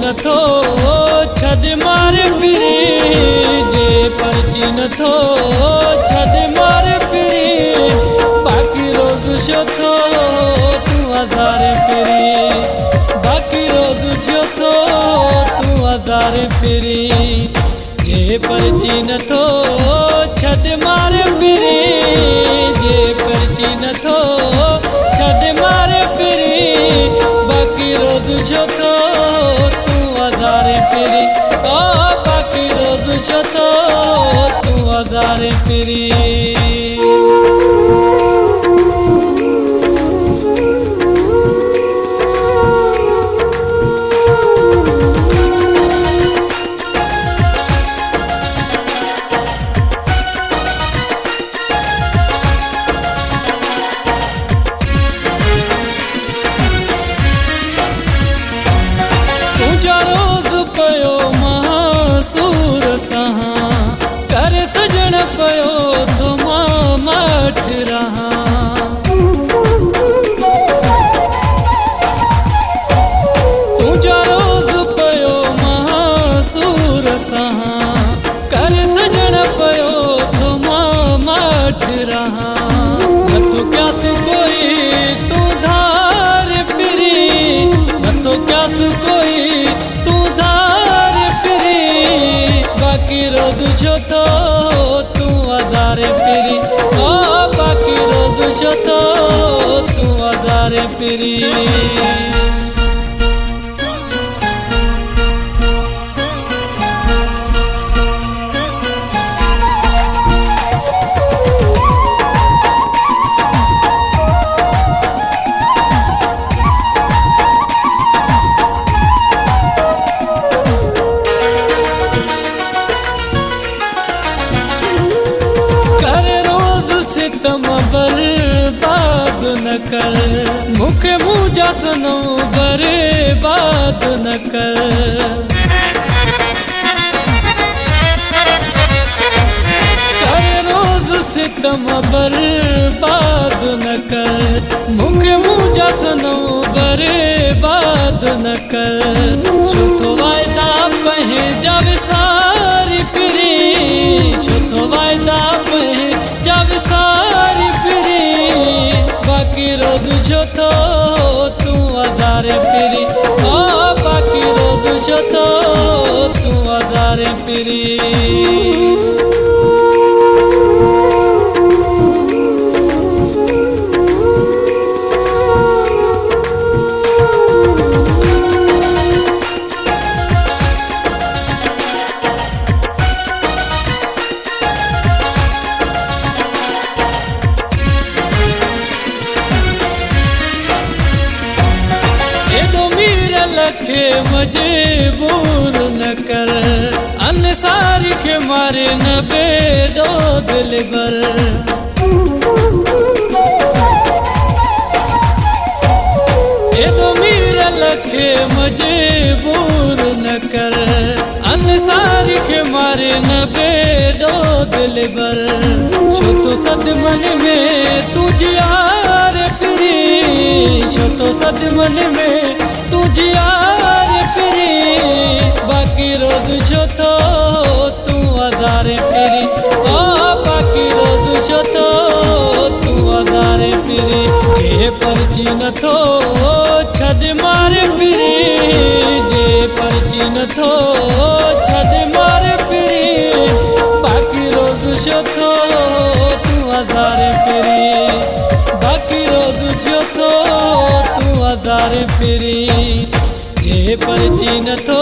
नथो छॾ मारे फिरी, जे परची नथो छॾ मारे फिरी, बाक़ी रोज़ छो थो तूं आज़ारे फिरी, बाक़ी रोज़ छो थो तूं आज़ारे फिरी, जे परची नथो छॾ मारे फिरी, जे परची नथो छॾ मारे फिरी, बाक़ी रोज़ छो थो तूं आज़ारे फिरी, ओ बाक़ी रोज़ छो थो तूं आज़ारे फिरी। रोज़ पयो महासूर सहां, कर सजण पयो तो मां मठ रहां, तुझा रोज़ पयो महासूर सहां, कर सजण पयो तो मां मठ रहां, न तो क्यास कोई तू धार फिरी, न तो क्यास कोई बाक़ी रोज़ छो थो तूं आज़ारे फिरी, ओ बाक़ी रोज़ छो थो तूं आज़ारे फिरी। बर्बाद न कर मूंखे मुंहिंजा सनम बर्बाद न कर, कर रोज़ सितम बर्बाद न कर मूंखे मुंहिंजा सनम बर्बाद न कर, छो तो वायदा पंहिंजा विसारी फिरी, छो तो वायदा पंहिंजा विसारी फिरी, बाक़ी रोज़ छो थो तूं आज़ारे फिरी, ओ बाक़ी रोज़ छो थो तूं आज़ारे फिरी। लखे मजबूर न कर अनसारी के मारे न बेदो दिल भर, एदो मीरा लखे मजबूर न कर अनसारी के मारे न बेदो दिल भर, छो तो सदमन में तुझी यार फिरी, छो तो सदमन में तुझी यार फिरी, बाक़ी रोज़ छो थो तूं आज़ारे फिरी, ओ बाक़ी रोज़ छो थो तूं आज़ारे फिरी, जे परची नथो छॾ मारे फिरी, जे परची नथो छॾ मारे फिरी, बाक़ी रोज़ छो थो तूं आज़ारे फिरी, बाक़ी रोज़ छो थो तूं आज़ारे फिरी, जे परची नथो